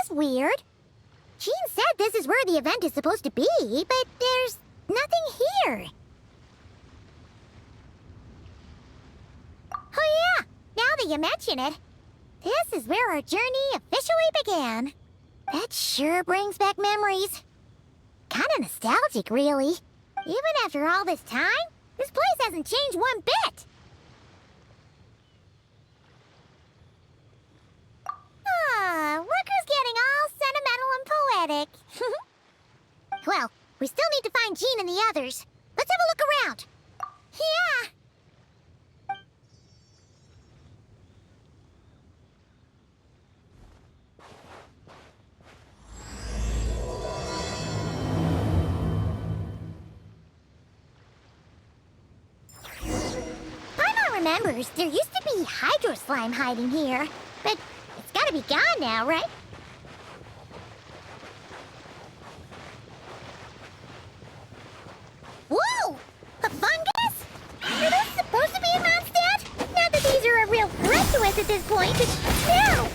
Weird. Jean said this is where the event is supposed to be, but there's nothing here. Oh yeah, now that you mention it, this is where our journey officially began. That sure brings back memories. Kinda nostalgic, really. Even after all this time, this place hasn't changed one bit. Look who's getting all sentimental and poetic. Well, we still need to find Jean and the others. Let's have a look around. Yeah. Paimon remembers there used to be hydro slime hiding here, but it's gotta be gone now, right? Whoa! A fungus? Are those supposed to be in Mondstadt? Not that these are a real threat to us at this point, but still!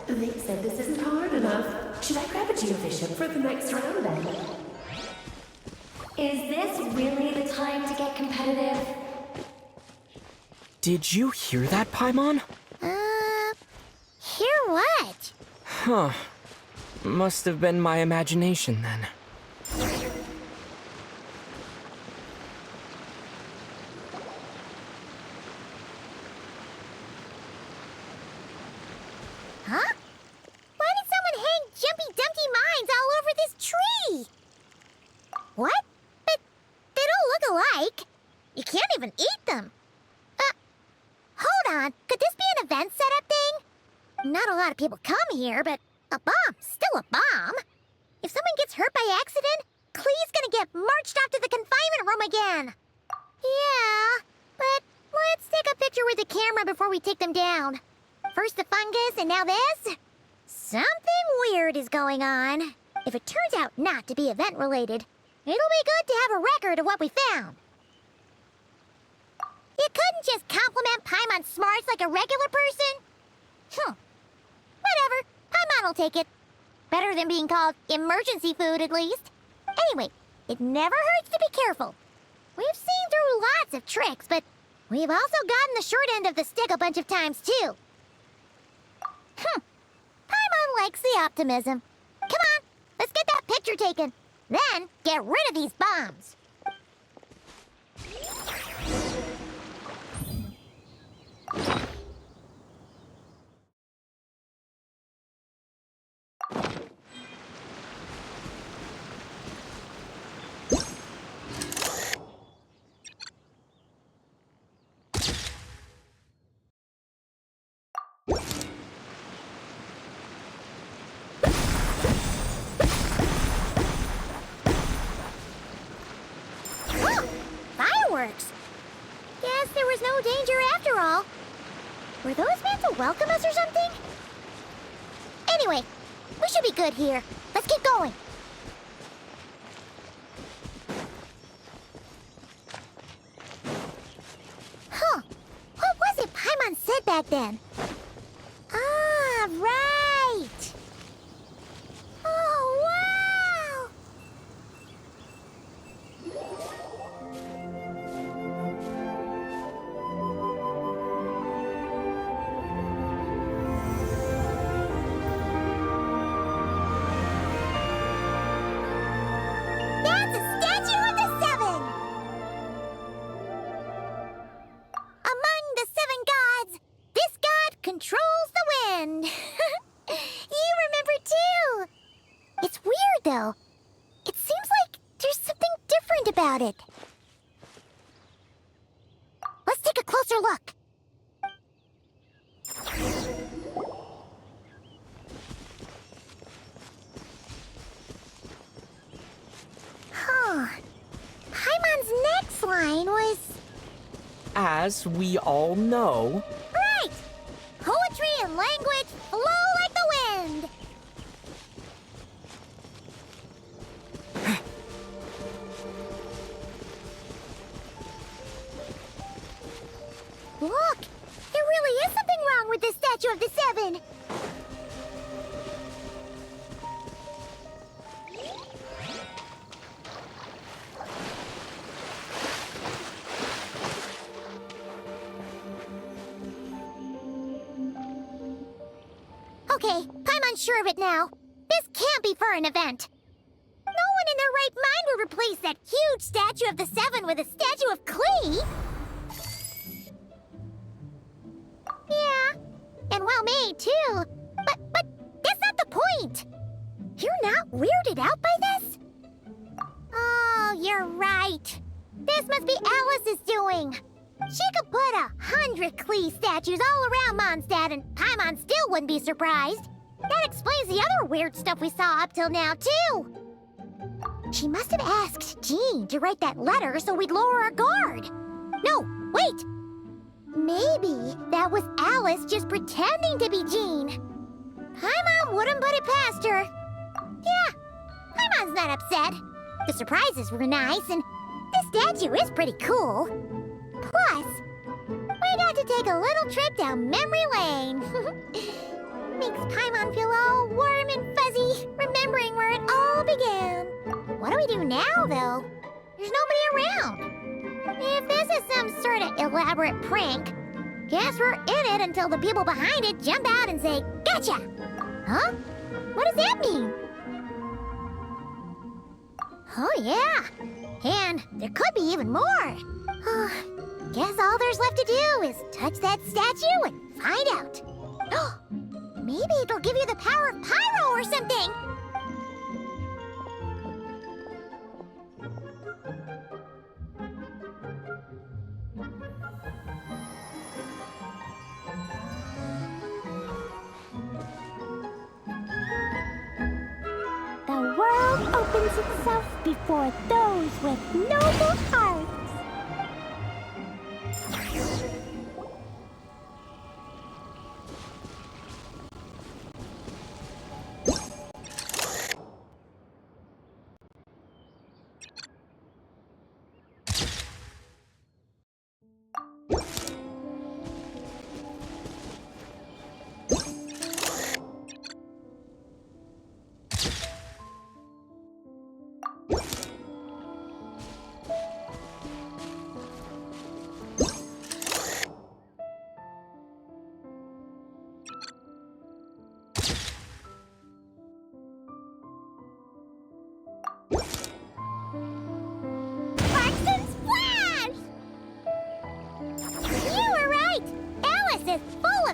They said this isn't hard enough. Should I grab a geovision for the next round then? Is this really the time to get competitive? Did you hear that, Paimon? Hear what? Huh. Must have been my imagination then. Huh? Why did someone hang Jumpy Dumpty mines all over this tree? What? But they don't look alike. You can't even eat them. Hold on. Could this be an event setup thing? Not a lot of people come here, but a bomb's still a bomb. If someone gets hurt by accident, Clee's gonna get marched off to the confinement room again. Yeah, but let's take a picture with the camera before we take them down. First the fungus, and now this? Something weird is going on. If it turns out not to be event-related, it'll be good to have a record of what we found. You couldn't just compliment Paimon's smarts like a regular person? Whatever. Paimon will take it. Better than being called emergency food, at least. Anyway, it never hurts to be careful. We've seen through lots of tricks, but we've also gotten the short end of the stick a bunch of times, too. Paimon likes the optimism. Come on, let's get that picture taken. Then, get rid of these bombs. Fireworks! Guess there was no danger after all. Were those meant to welcome us or something? Anyway, we should be good here. Let's keep going. it back then? Ah, right! Oh, wow! That's a statue of the seven! Among the seven gods, this god controls the wind. You remember too. It's weird though. It seems like there's something different about it. Let's take a closer look. Huh. Paimon's next line was... As we all know, Right! Poetry and language flow like the wind! Look! There really is something wrong with this statue of the seven! Okay, Paimon's sure of it now. This can't be for an event. No one in their right mind would replace that huge statue of the seven with a statue of Klee. Yeah, and well made too. But that's not the point. You're not weirded out by this? Oh, you're right. This must be Alice's doing. She could put 100 Klee statues all around Mondstadt and Paimon still wouldn't be surprised. That explains the other weird stuff we saw up till now, too. She must have asked Jean to write that letter so we'd lower our guard. No, wait. Maybe that was Alice just pretending to be Jean. Paimon wouldn't put it past her. Yeah, Paimon's not upset. The surprises were nice, and this statue is pretty cool. Plus, we got to take a little trip down memory lane. Makes Paimon feel all warm and fuzzy, remembering where it all began. What do we do now, though? There's nobody around. If this is some sort of elaborate prank, guess we're in it until the people behind it jump out and say, "Gotcha!" Huh? What does that mean? Oh, yeah. And there could be even more. Guess all there's left to do is touch that statue and find out. Maybe it'll give you the power of Pyro or something. The world opens itself before those with noble hearts.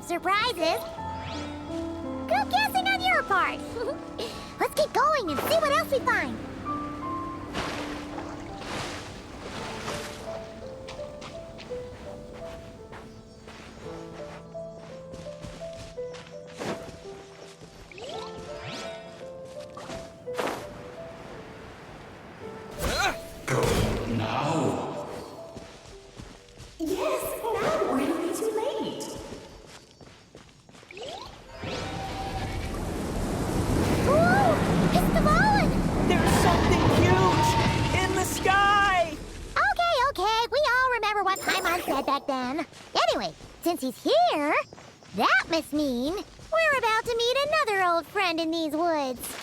Surprises. Good guessing on your part. Let's keep going and see what else we find. there's so Since he's here, that must mean we're about to meet another old friend in these woods.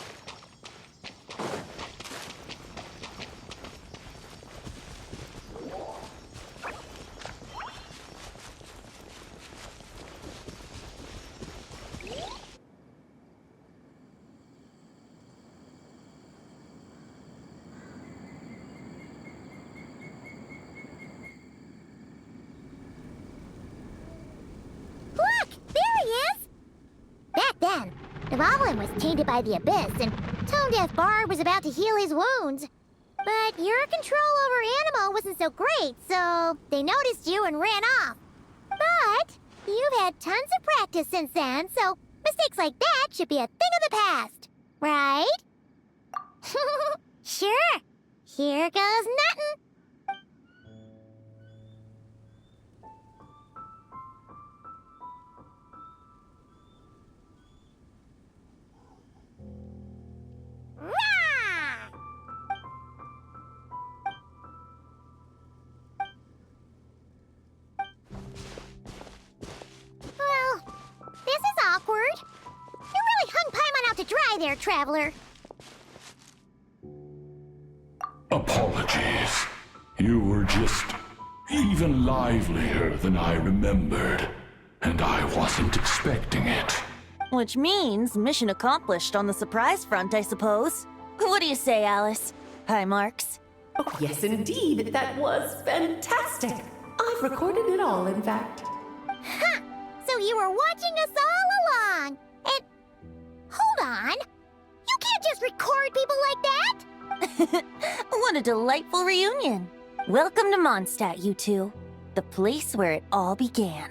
Look! There he is! Back then, the Goblin was tainted by the Abyss, and Tone Deaf Bard was about to heal his wounds. But your control over Animo wasn't so great, so they noticed you and ran off. But you've had tons of practice since then, so mistakes like that should be a thing of the past, right? Sure. Here goes nothing. Rah! Well, this is awkward. You really hung Paimon out to dry there, traveler. Apologies. You were just even livelier than I remembered, and I wasn't expecting it. Which means mission accomplished on the surprise front, I suppose. What do you say, Alice? Hi, Marks. Oh, yes, indeed. That was fantastic. I've recorded it all, in fact. Ha! So you were watching us all along. And hold on. You can't just record people like that. What a delightful reunion. Welcome to Mondstadt, you two. The place where it all began.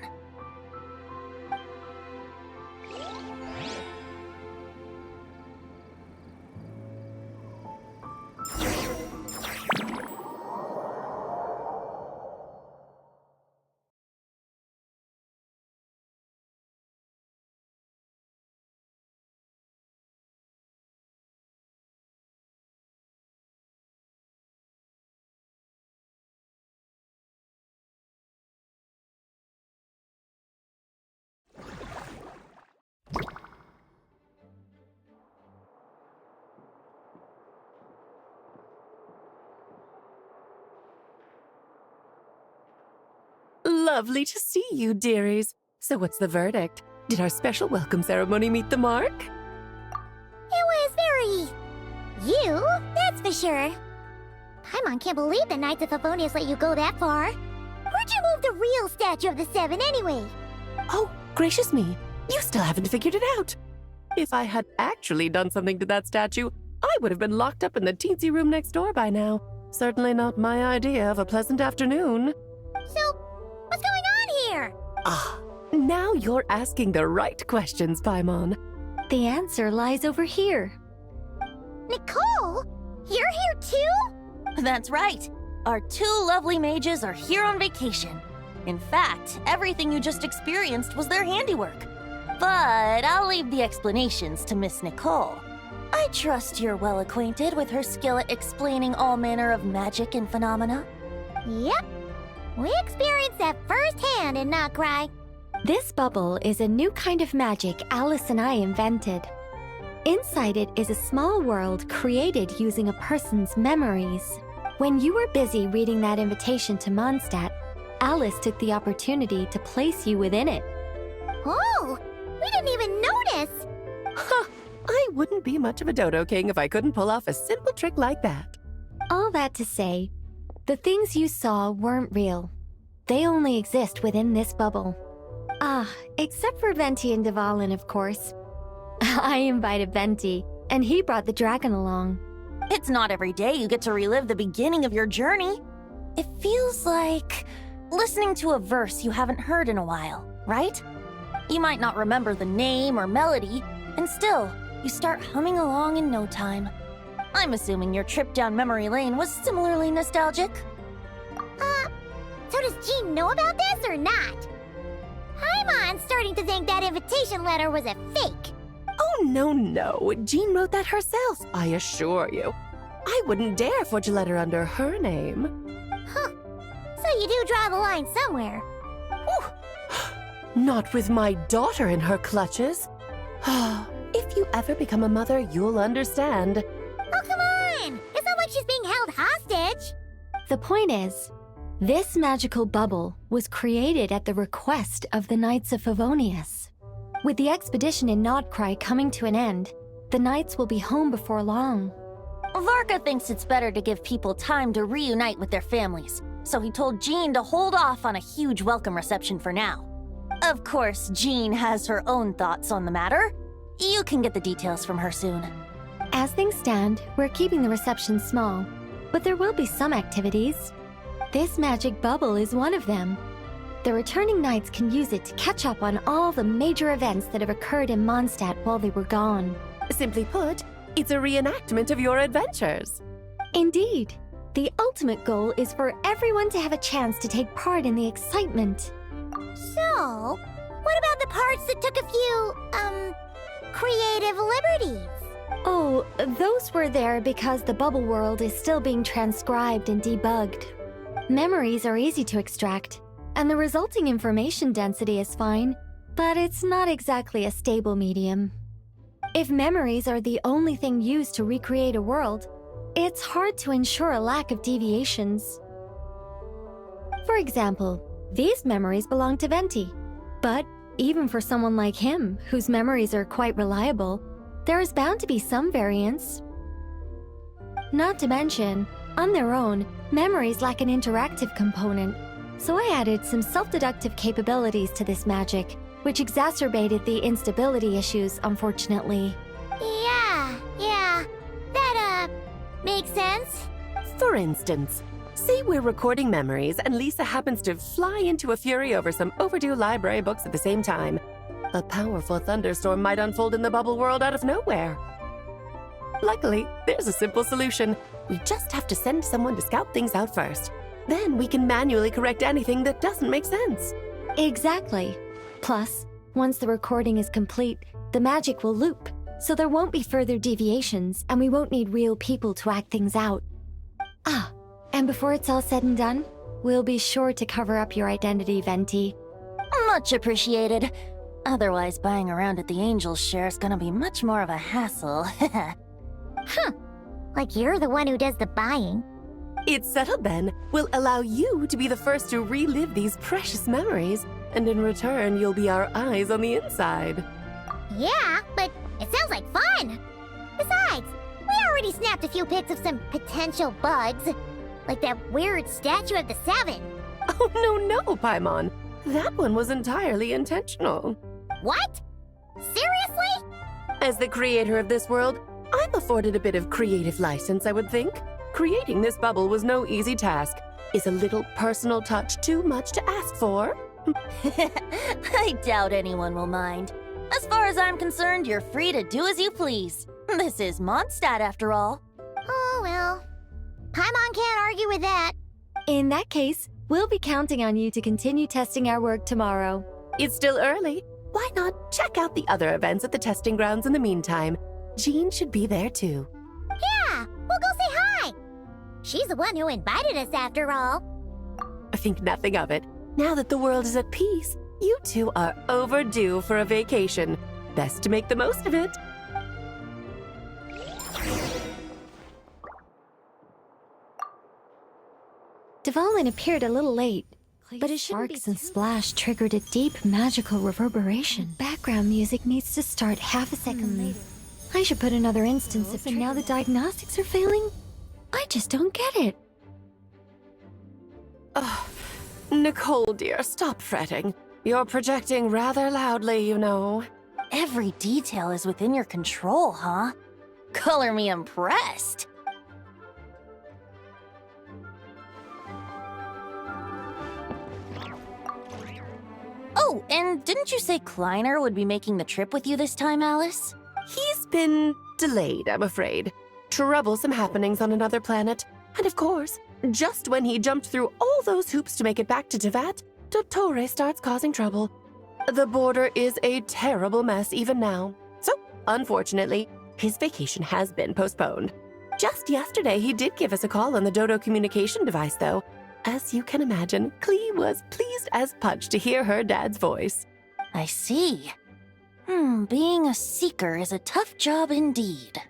Lovely to see you, dearies. So what's the verdict? Did our special welcome ceremony meet the mark? It was very... you, that's for sure. Paimon can't believe the Knights of Favonius let you go that far. Where'd you move the real statue of the Seven anyway? Oh, gracious me. You still haven't figured it out. If I had actually done something to that statue, I would have been locked up in the teensy room next door by now. Certainly not my idea of a pleasant afternoon. So, what's going on here? Ah, now you're asking the right questions, Paimon. The answer lies over here. Nicole? You're here too? That's right. Our two lovely mages are here on vacation. In fact, everything you just experienced was their handiwork. But I'll leave the explanations to Miss Nicole. I trust you're well acquainted with her skill at explaining all manner of magic and phenomena. Yep. We experienced that firsthand in Notcry. This bubble is a new kind of magic Alice and I invented. Inside it is a small world created using a person's memories. When you were busy reading that invitation to Mondstadt, Alice took the opportunity to place you within it. Oh, we didn't even notice. Huh, I wouldn't be much of a Dodo King if I couldn't pull off a simple trick like that. All that to say, the things you saw weren't real. They only exist within this bubble. Ah, except for Venti and Dvalin, of course. I invited Venti, and he brought the dragon along. It's not every day you get to relive the beginning of your journey. It feels like listening to a verse you haven't heard in a while, right? You might not remember the name or melody, and still, you start humming along in no time. I'm assuming your trip down memory lane was similarly nostalgic. So does Jean know about this or not? Paimon's starting to think that invitation letter was a fake. Oh, no. Jean wrote that herself, I assure you. I wouldn't dare forge a letter under her name. Huh. So you do draw the line somewhere. Whew. Not with my daughter in her clutches. If you ever become a mother, you'll understand. Oh, come on! It's not like she's being held hostage. The point is, this magical bubble was created at the request of the Knights of Favonius. With the expedition in Nodcry coming to an end, the Knights will be home before long. Varka thinks it's better to give people time to reunite with their families, so he told Jean to hold off on a huge welcome reception for now. Of course, Jean has her own thoughts on the matter. You can get the details from her soon. As things stand, we're keeping the reception small, but there will be some activities. This magic bubble is one of them. The returning knights can use it to catch up on all the major events that have occurred in Mondstadt while they were gone. Simply put, it's a reenactment of your adventures. Indeed. The ultimate goal is for everyone to have a chance to take part in the excitement. So, what about the parts that took a few, creative liberties? Oh, those were there because the bubble world is still being transcribed and debugged. Memories are easy to extract, and the resulting information density is fine, but it's not exactly a stable medium. If memories are the only thing used to recreate a world, it's hard to ensure a lack of deviations. For example, these memories belong to Venti, but even for someone like him, whose memories are quite reliable, there is bound to be some variance. Not to mention, on their own, memories lack an interactive component, so I added some self-deductive capabilities to this magic, which exacerbated the instability issues, unfortunately. Yeah, that, makes sense. For instance, say we're recording memories and Lisa happens to fly into a fury over some overdue library books at the same time. A powerful thunderstorm might unfold in the bubble world out of nowhere. Luckily, there's a simple solution. We just have to send someone to scout things out first. Then we can manually correct anything that doesn't make sense. Exactly. Plus, once the recording is complete, the magic will loop, so there won't be further deviations, and we won't need real people to act things out. Ah, and before it's all said and done, we'll be sure to cover up your identity, Venti. Much appreciated. Otherwise, buying around at the Angels share is gonna be much more of a hassle. Like you're the one who does the buying. It's settled then. We'll allow you to be the first to relive these precious memories, and in return, you'll be our eyes on the inside. Yeah, but it sounds like fun! Besides, we already snapped a few pics of some potential bugs. Like that weird statue of the Seven. Oh, no, Paimon. That one was entirely intentional. What? Seriously? As the creator of this world, I'm afforded a bit of creative license, I would think. Creating this bubble was no easy task. Is a little personal touch too much to ask for? I doubt anyone will mind. As far as I'm concerned, you're free to do as you please. This is Mondstadt, after all. Oh, well. Paimon can't argue with that. In that case, we'll be counting on you to continue testing our work tomorrow. It's still early. Why not check out the other events at the testing grounds in the meantime? Jean should be there too. Yeah, we'll go say hi. She's the one who invited us after all. I think nothing of it. Now that the world is at peace, you two are overdue for a vacation. Best to make the most of it. Devalin appeared a little late, but his sparks and splash triggered a deep magical reverberation. Background music needs to start half a second late. I should put another instance of and now the diagnostics are failing? I just don't get it. Nicole, dear, stop fretting. You're projecting rather loudly, you know. Every detail is within your control, huh? Color me impressed. Oh, and didn't you say Kleiner would be making the trip with you this time, Alice? He's been delayed, I'm afraid. Troublesome happenings on another planet. And of course, just when he jumped through all those hoops to make it back to Tevat, Dottore starts causing trouble. The border is a terrible mess even now. So, unfortunately, his vacation has been postponed. Just yesterday, he did give us a call on the Dodo communication device, though. As you can imagine, Klee was pleased as punch to hear her dad's voice. I see. Being a seeker is a tough job indeed.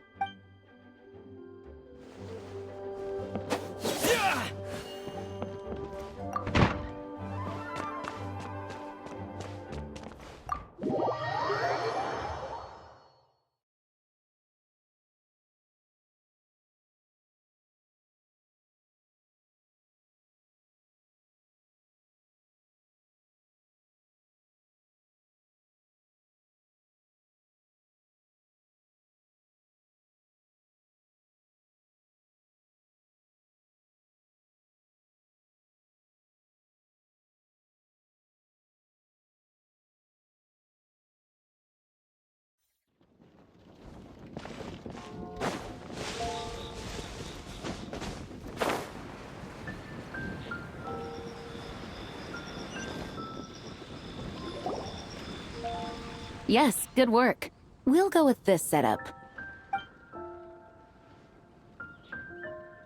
Yes, good work. We'll go with this setup.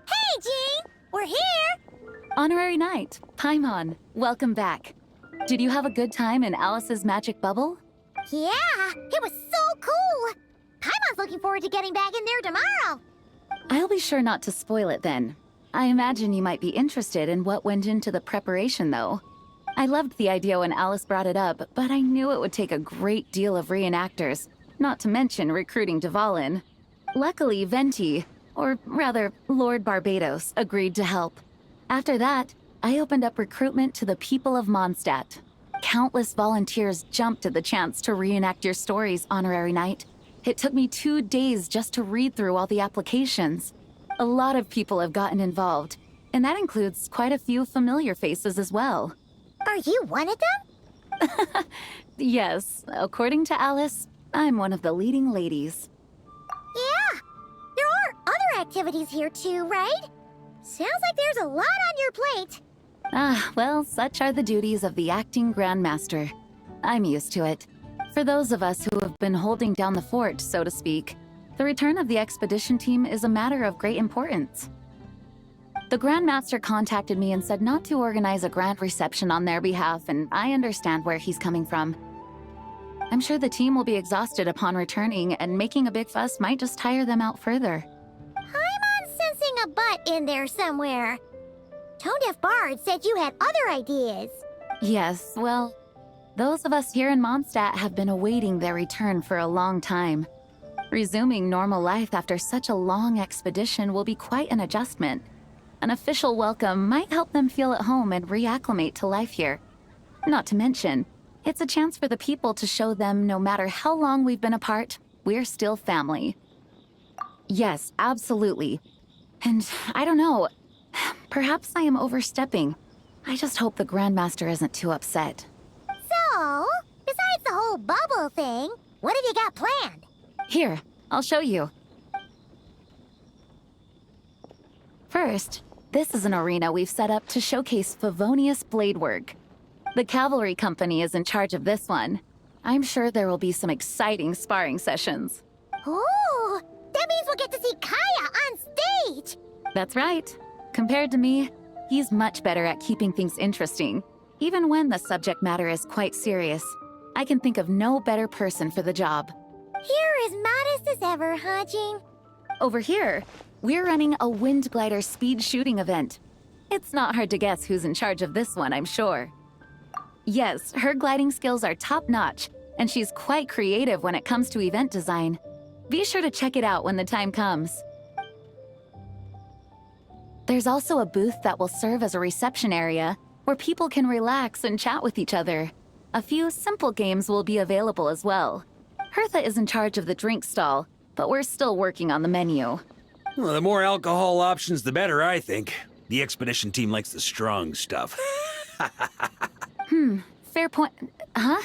Hey, Jean! We're here! Honorary Knight, Paimon, welcome back. Did you have a good time in Alice's magic bubble? Yeah, it was so cool! Paimon's looking forward to getting back in there tomorrow! I'll be sure not to spoil it then. I imagine you might be interested in what went into the preparation, though. I loved the idea when Alice brought it up, but I knew it would take a great deal of reenactors, not to mention recruiting Dvalin. Luckily, Venti, or rather, Lord Barbados, agreed to help. After that, I opened up recruitment to the people of Mondstadt. Countless volunteers jumped at the chance to reenact your stories, Honorary Knight. It took me 2 days just to read through all the applications. A lot of people have gotten involved, and that includes quite a few familiar faces as well. Are you one of them? Yes, according to Alice, I'm one of the leading ladies. Yeah, there are other activities here too, right? Sounds like there's a lot on your plate. Ah, well, such are the duties of the acting Grandmaster. I'm used to it. For those of us who have been holding down the fort, so to speak, the return of the expedition team is a matter of great importance. The Grandmaster contacted me and said not to organize a grand reception on their behalf, and I understand where he's coming from. I'm sure the team will be exhausted upon returning, and making a big fuss might just tire them out further. I'm sensing a butt in there somewhere. Tone-deaf Bard said you had other ideas. Yes, well, those of us here in Mondstadt have been awaiting their return for a long time. Resuming normal life after such a long expedition will be quite an adjustment. An official welcome might help them feel at home and reacclimate to life here. Not to mention, it's a chance for the people to show them no matter how long we've been apart, we're still family. Yes, absolutely. And I don't know, perhaps I am overstepping. I just hope the Grandmaster isn't too upset. So, besides the whole bubble thing, what have you got planned? Here, I'll show you. First, this is an arena we've set up to showcase Favonius blade work. The cavalry company is in charge of this one. I'm sure there will be some exciting sparring sessions. Ooh, that means we'll get to see Kaya on stage! That's right. Compared to me, he's much better at keeping things interesting, even when the subject matter is quite serious. I can think of no better person for the job. You're as modest as ever, huh, Jean? Over here, we're running a wind glider speed shooting event. It's not hard to guess who's in charge of this one, I'm sure. Yes, her gliding skills are top-notch, and she's quite creative when it comes to event design. Be sure to check it out when the time comes. There's also a booth that will serve as a reception area where people can relax and chat with each other. A few simple games will be available as well. Hertha is in charge of the drink stall, but we're still working on the menu. Well, the more alcohol options, the better, I think. The expedition team likes the strong stuff. Fair point. Huh?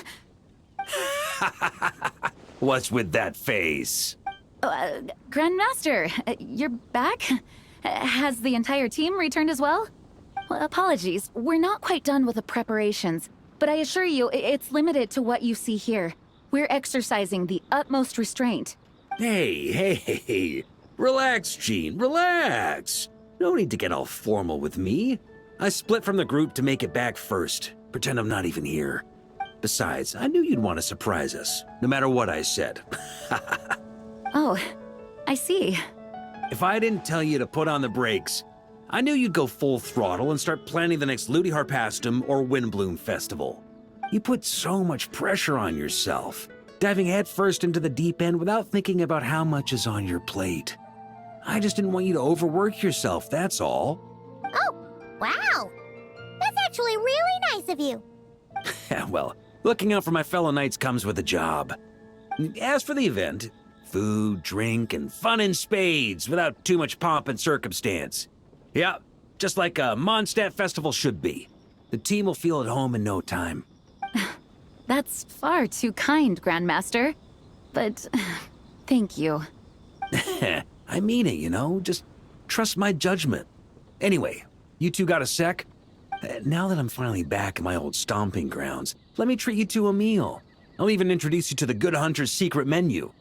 What's with that face? Grandmaster, you're back? Has the entire team returned as well? Well, apologies, we're not quite done with the preparations, but I assure you, it's limited to what you see here. We're exercising the utmost restraint. Hey. Relax, Jean, relax. No need to get all formal with me. I split from the group to make it back first. Pretend I'm not even here. Besides, I knew you'd want to surprise us, no matter what I said. Oh, I see. If I didn't tell you to put on the brakes, I knew you'd go full throttle and start planning the next Ludi Harpastum or Windbloom Festival. You put so much pressure on yourself, diving headfirst into the deep end without thinking about how much is on your plate. I just didn't want you to overwork yourself, that's all. Oh, wow. That's actually really nice of you. Well, looking out for my fellow knights comes with a job. As for the event, food, drink, and fun in spades without too much pomp and circumstance. Yeah, just like a Mondstadt festival should be. The team will feel at home in no time. That's far too kind, Grandmaster. But thank you. I mean it, you know? Just trust my judgment. Anyway, you two got a sec? Now that I'm finally back in my old stomping grounds, let me treat you to a meal. I'll even introduce you to the Good Hunter's secret menu.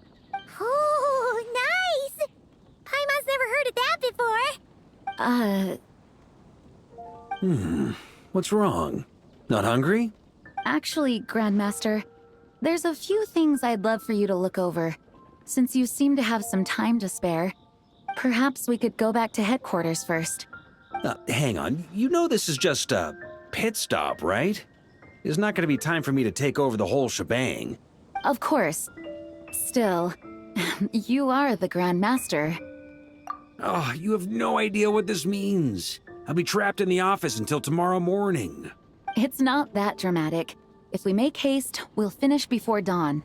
Oh, nice! Paimon's never heard of that before. What's wrong? Not hungry? Actually, Grandmaster, there's a few things I'd love for you to look over. Since you seem to have some time to spare, perhaps we could go back to headquarters first. Hang on. You know this is just a pit stop, right? There's not going to be time for me to take over the whole shebang. Of course. Still, you are the Grandmaster. Oh, you have no idea what this means. I'll be trapped in the office until tomorrow morning. It's not that dramatic. If we make haste, we'll finish before dawn.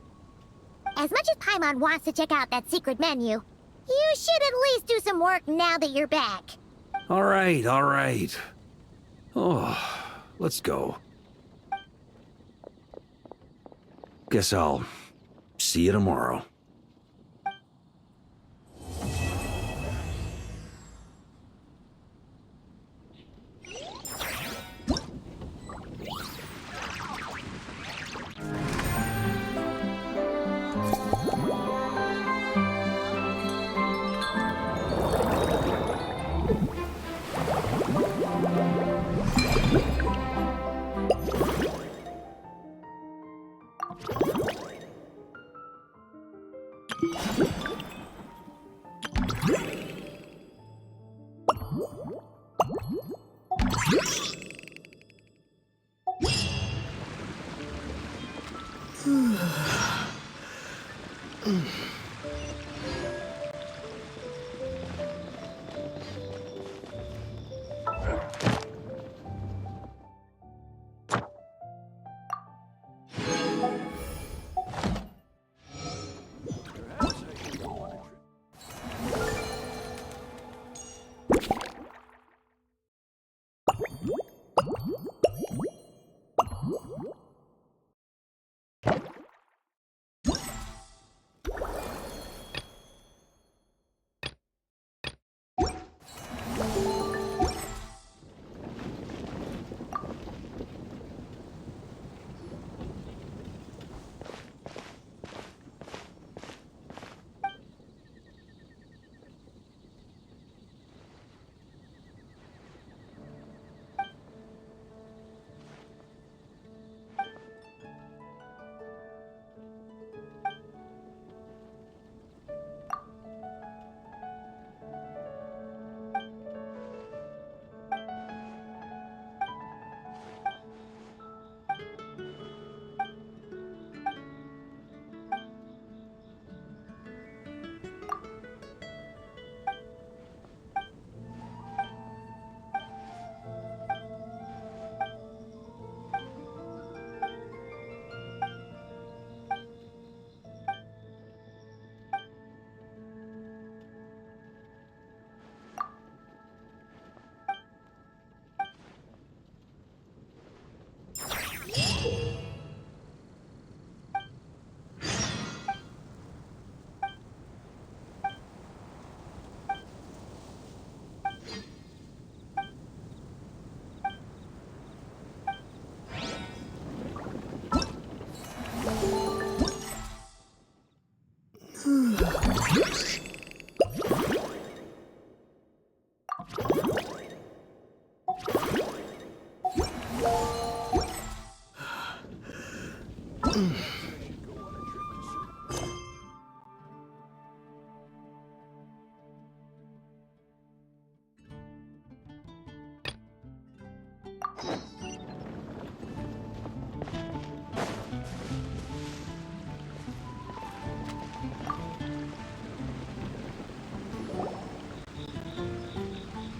As much as Paimon wants to check out that secret menu, you should at least do some work now that you're back. All right, all right. Oh, let's go. Guess I'll see you tomorrow.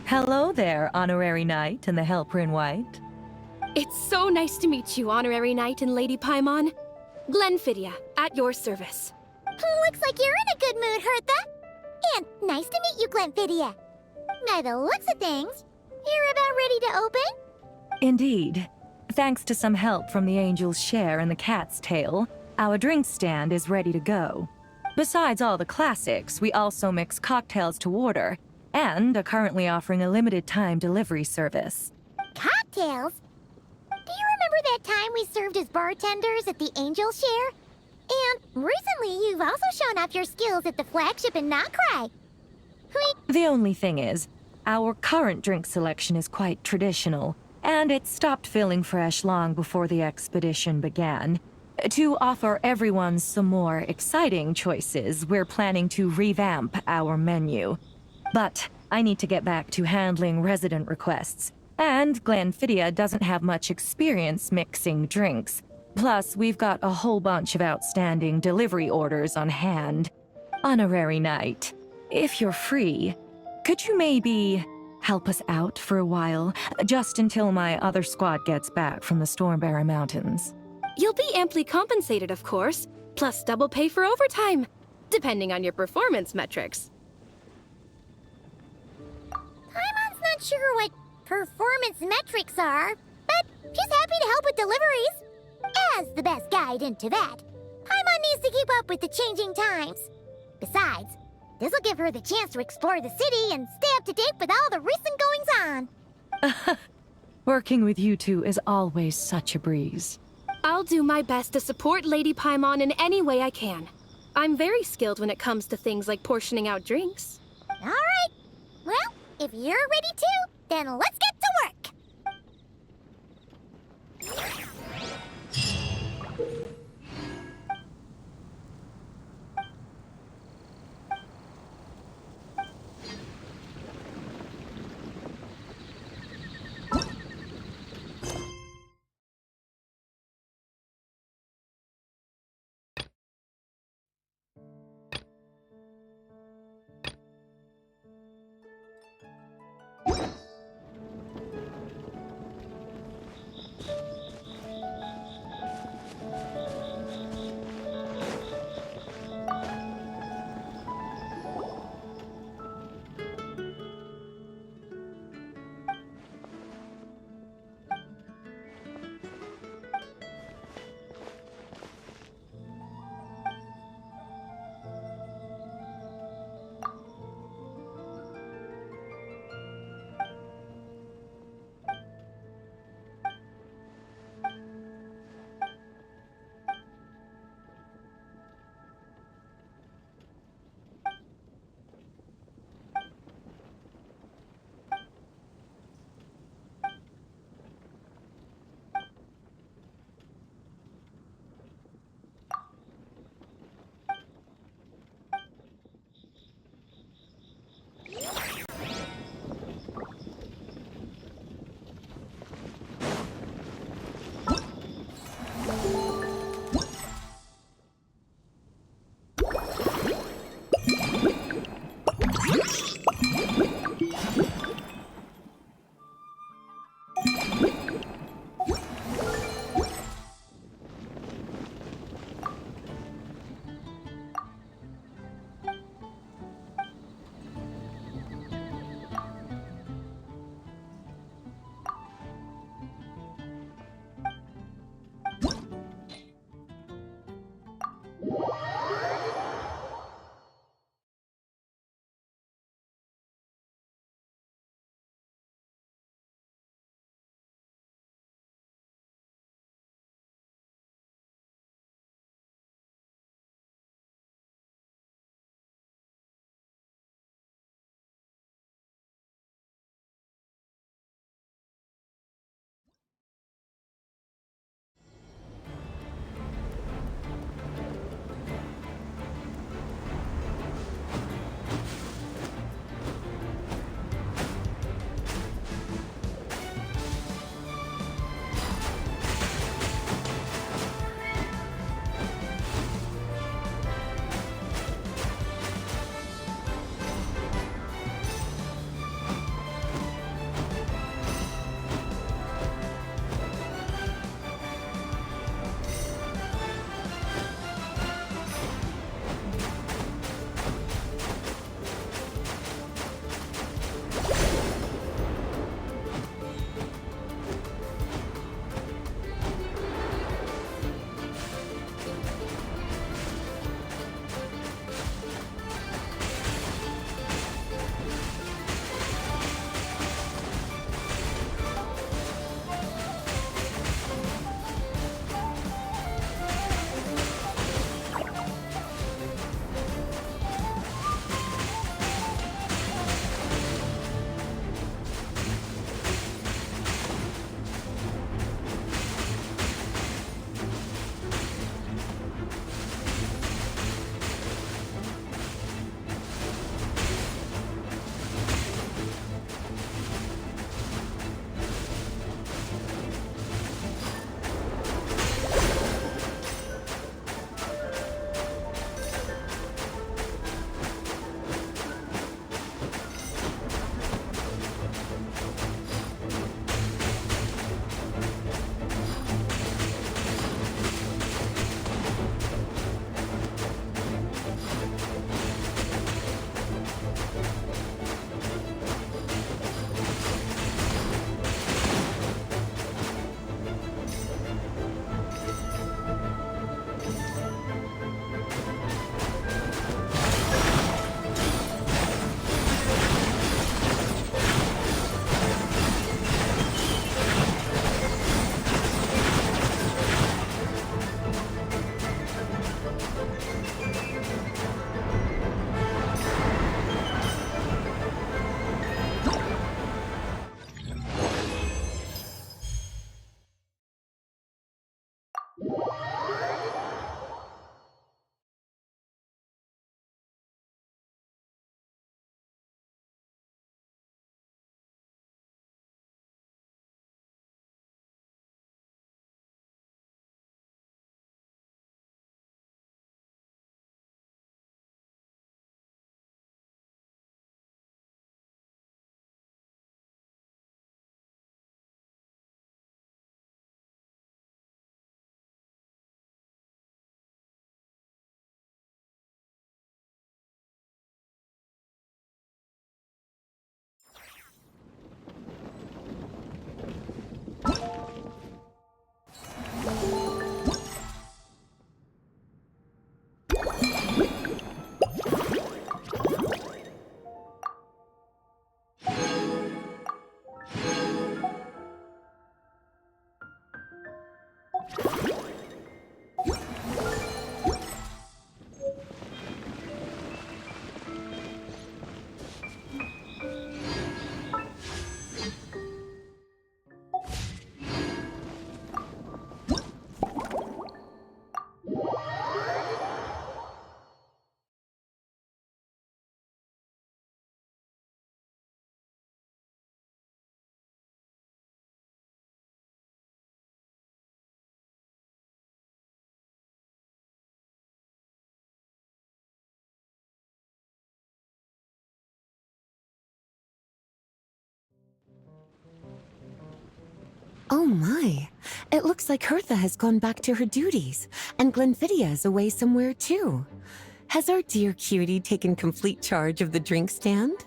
Hello there, Honorary Knight and the Helper in White. It's so nice to meet you, Honorary Knight and Lady Paimon. Glenfidia, at your service. Looks like you're in a good mood, Hertha. And nice to meet you, Glenfidia. By the looks of things, you're about ready to open? Indeed. Thanks to some help from the Angel's Share and the Cat's Tail, our drink stand is ready to go. Besides all the classics, we also mix cocktails to order, and are currently offering a limited-time delivery service. Cocktails? Do you remember that time we served as bartenders at the Angel Share? And recently, you've also shown off your skills at the flagship in Nocrai. The only thing is, our current drink selection is quite traditional, and it stopped feeling fresh long before the expedition began. To offer everyone some more exciting choices, we're planning to revamp our menu. But I need to get back to handling resident requests, and Glenfidia doesn't have much experience mixing drinks. Plus, we've got a whole bunch of outstanding delivery orders on hand. Honorary Knight, if you're free, could you maybe help us out for a while, just until my other squad gets back from the Stormbearer Mountains? You'll be amply compensated, of course, plus double pay for overtime, depending on your performance metrics. Paimon's not sure what performance metrics are, but she's happy to help with deliveries. As the best guide into that, Paimon needs to keep up with the changing times. Besides, this'll give her the chance to explore the city and stay up to date with all the recent goings-on. Working with you two is always such a breeze. I'll do my best to support Lady Paimon in any way I can. I'm very skilled when it comes to things like portioning out drinks. All right. Well, if you're ready too, then let's get to work. Oh my. It looks like Hertha has gone back to her duties, and Glenfidia is away somewhere too. Has our dear cutie taken complete charge of the drink stand?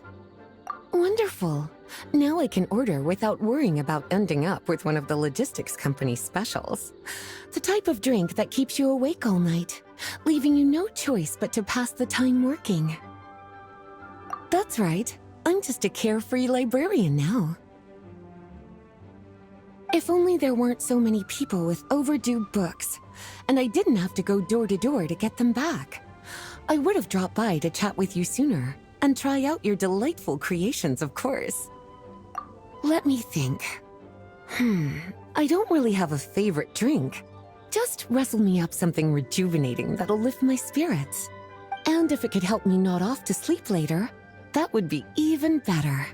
Wonderful. Now I can order without worrying about ending up with one of the logistics company's specials. The type of drink that keeps you awake all night, leaving you no choice but to pass the time working. That's right. I'm just a carefree librarian now. If only there weren't so many people with overdue books, and I didn't have to go door to door to get them back. I would have dropped by to chat with you sooner, and try out your delightful creations, of course. Let me think. I don't really have a favorite drink. Just wrestle me up something rejuvenating that'll lift my spirits. And if it could help me nod off to sleep later, that would be even better.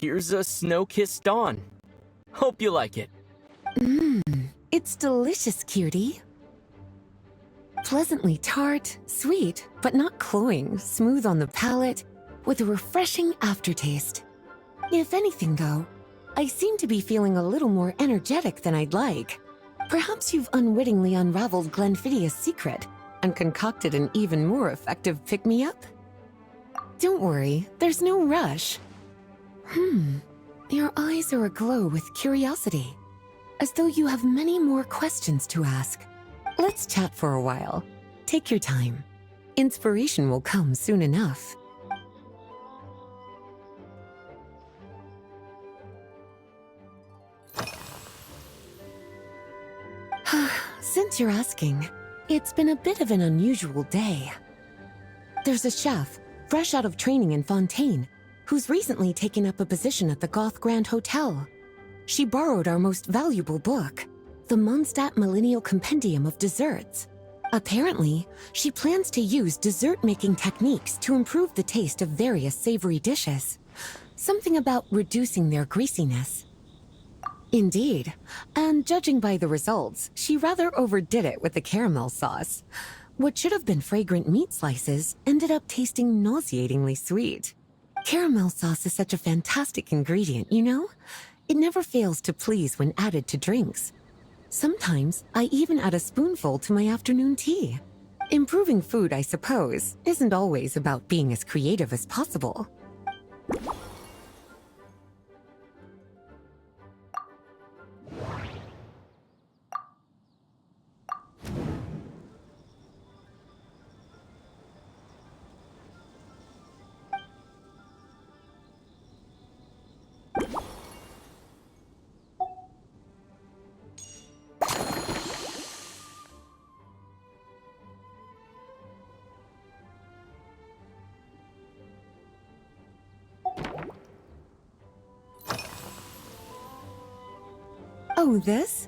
Here's a snow-kissed dawn. Hope you like it. It's delicious, cutie. Pleasantly tart, sweet, but not cloying, smooth on the palate, with a refreshing aftertaste. If anything, though, I seem to be feeling a little more energetic than I'd like. Perhaps you've unwittingly unraveled Glenfidia's secret and concocted an even more effective pick-me-up? Don't worry, there's no rush. Your eyes are aglow with curiosity, as though you have many more questions to ask. Let's chat for a while. Take your time. Inspiration will come soon enough. Since you're asking, it's been a bit of an unusual day. There's a chef, fresh out of training in Fontaine, who's recently taken up a position at the Goth Grand Hotel. She borrowed our most valuable book, the Mondstadt Millennial Compendium of Desserts. Apparently, she plans to use dessert-making techniques to improve the taste of various savory dishes. Something about reducing their greasiness. Indeed, and judging by the results, she rather overdid it with the caramel sauce. What should have been fragrant meat slices ended up tasting nauseatingly sweet. Caramel sauce is such a fantastic ingredient, you know? It never fails to please when added to drinks. Sometimes, I even add a spoonful to my afternoon tea. Improving food, I suppose, isn't always about being as creative as possible. Oh, this?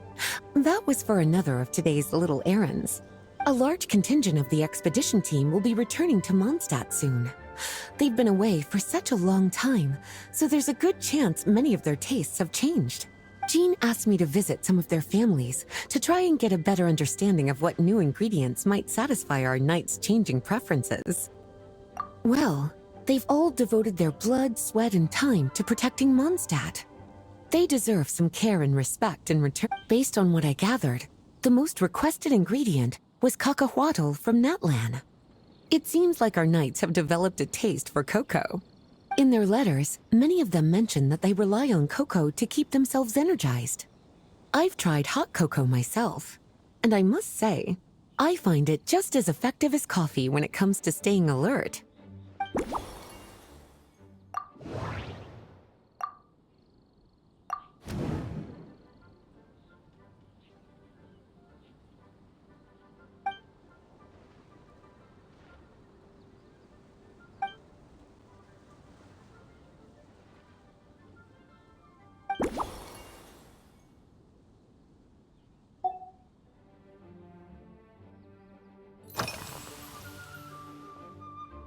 That was for another of today's little errands. A large contingent of the expedition team will be returning to Mondstadt soon. They've been away for such a long time, so there's a good chance many of their tastes have changed. Jean asked me to visit some of their families to try and get a better understanding of what new ingredients might satisfy our knights' changing preferences. Well, they've all devoted their blood, sweat, and time to protecting Mondstadt. They deserve some care and respect in return. Based on what I gathered, the most requested ingredient was cacahuatl from Natlan. It seems like our knights have developed a taste for cocoa. In their letters, many of them mention that they rely on cocoa to keep themselves energized. I've tried hot cocoa myself, and I must say, I find it just as effective as coffee when it comes to staying alert.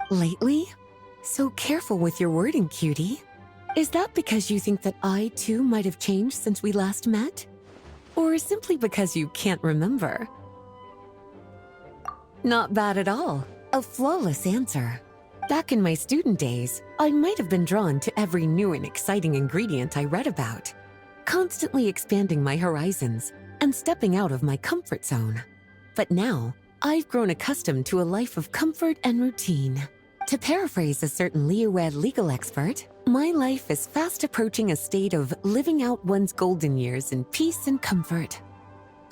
Lately? So careful with your wording, cutie. Is that because you think that I, too, might have changed since we last met? Or simply because you can't remember? Not bad at all. A flawless answer. Back in my student days, I might have been drawn to every new and exciting ingredient I read about, constantly expanding my horizons and stepping out of my comfort zone. But now, I've grown accustomed to a life of comfort and routine. To paraphrase a certain Leo-Ed legal expert, my life is fast approaching a state of living out one's golden years in peace and comfort.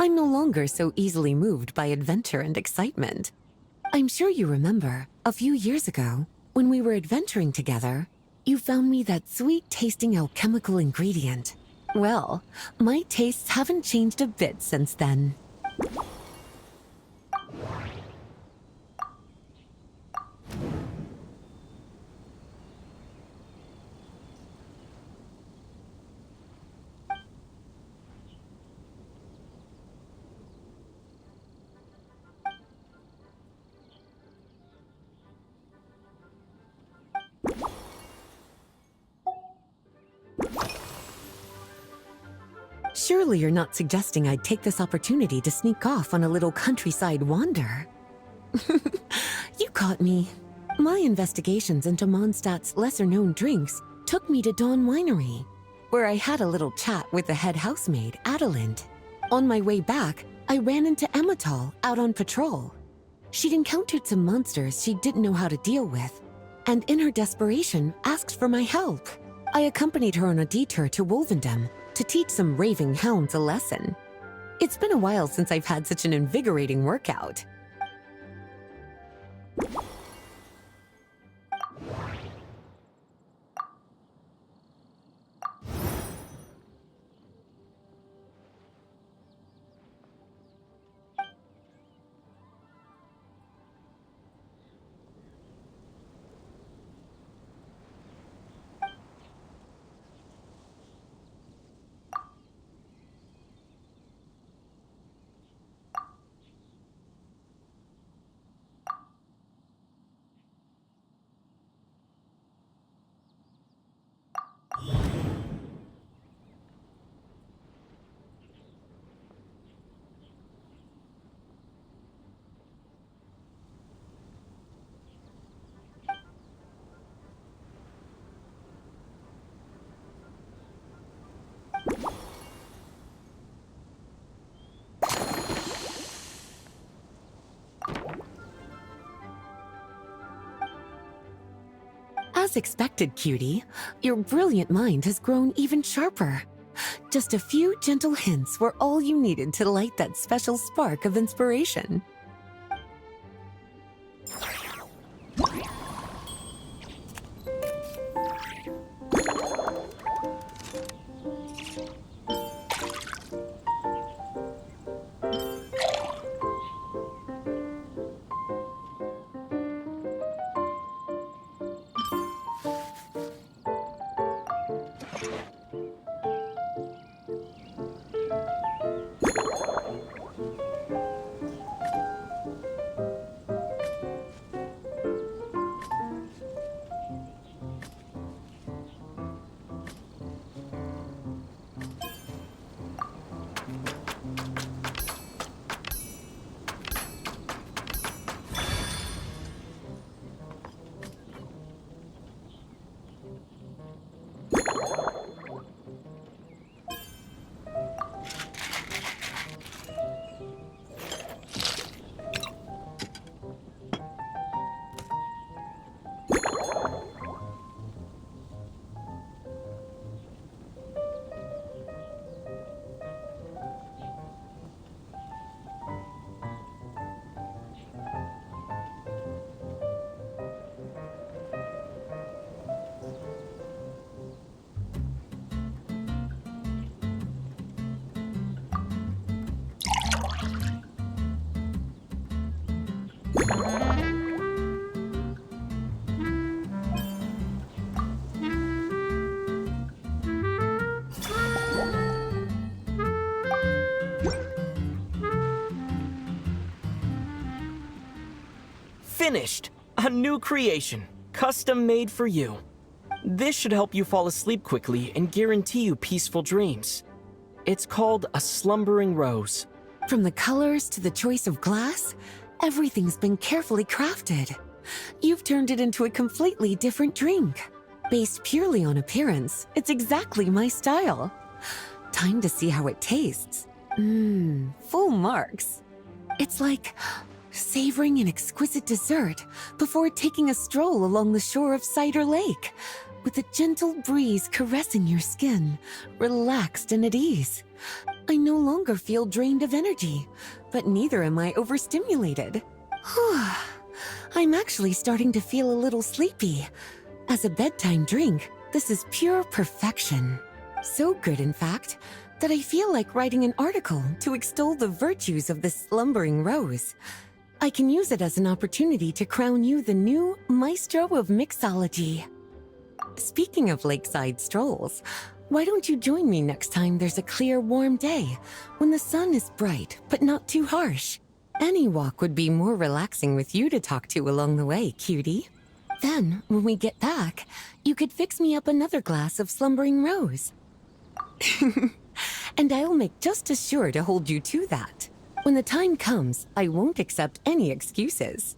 I'm no longer so easily moved by adventure and excitement. I'm sure you remember, a few years ago, when we were adventuring together, you found me that sweet-tasting alchemical ingredient. Well, my tastes haven't changed a bit since then. Surely you're not suggesting I'd take this opportunity to sneak off on a little countryside wander? You caught me. My investigations into Mondstadt's lesser-known drinks took me to Dawn Winery, where I had a little chat with the head housemaid, Adelind. On my way back, I ran into Emmetall out on patrol. She'd encountered some monsters she didn't know how to deal with, and in her desperation, asked for my help. I accompanied her on a detour to Wolvendom to teach some raving hounds a lesson. It's been a while since I've had such an invigorating workout. As expected, cutie, your brilliant mind has grown even sharper. Just a few gentle hints were all you needed to light that special spark of inspiration. Finished! A new creation, custom made for you. This should help you fall asleep quickly and guarantee you peaceful dreams. It's called a slumbering rose. From the colors to the choice of glass, everything's been carefully crafted. You've turned it into a completely different drink. Based purely on appearance, it's exactly my style. Time to see how it tastes. Full marks. It's like savoring an exquisite dessert before taking a stroll along the shore of Cider Lake, with a gentle breeze caressing your skin, relaxed and at ease. I no longer feel drained of energy, but neither am I overstimulated. I'm actually starting to feel a little sleepy. As a bedtime drink, this is pure perfection. So good, in fact, that I feel like writing an article to extol the virtues of this slumbering rose. I can use it as an opportunity to crown you the new maestro of mixology. Speaking of lakeside strolls, why don't you join me next time there's a clear, warm day, when the sun is bright but not too harsh? Any walk would be more relaxing with you to talk to along the way, cutie. Then, when we get back, you could fix me up another glass of slumbering rose. And I'll make just as sure to hold you to that. When the time comes, I won't accept any excuses.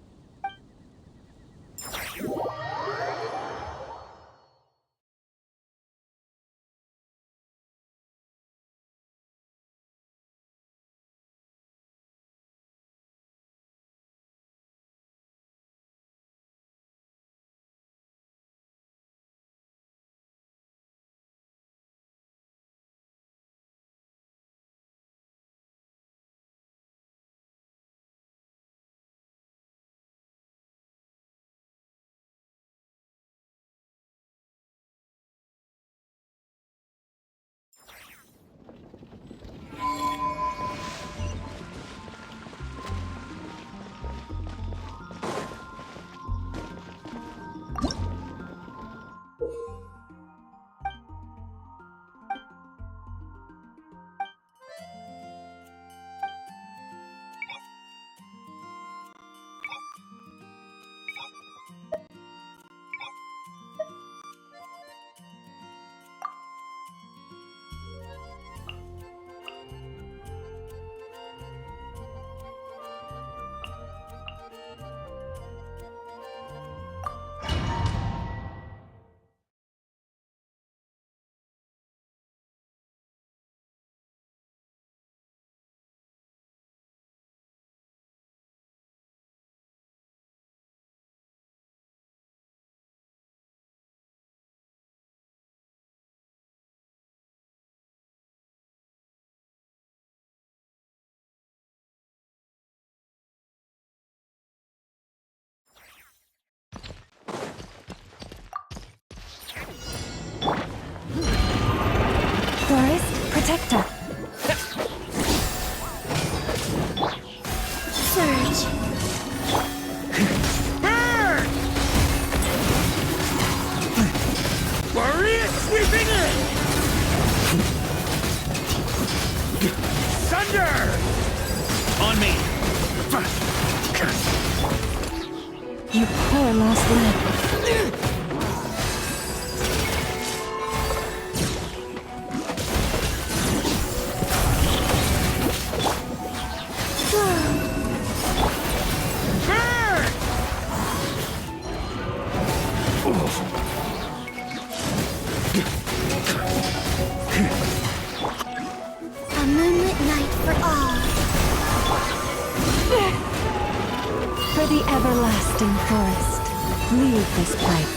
Forest Protector. Surge. Warrior sweeping in! Thunder! On me! You poor lost lamb. A moonlit night for all. For the everlasting forest, leave this place.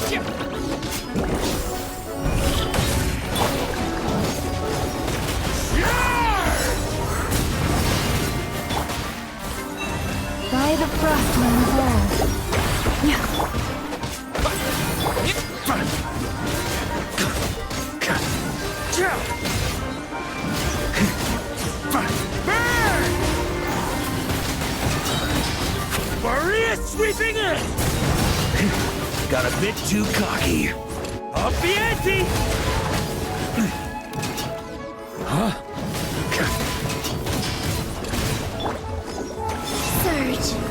By the Frostmoon of all. Maria sweeping in! Got a bit too cocky. Up the ante! Surge.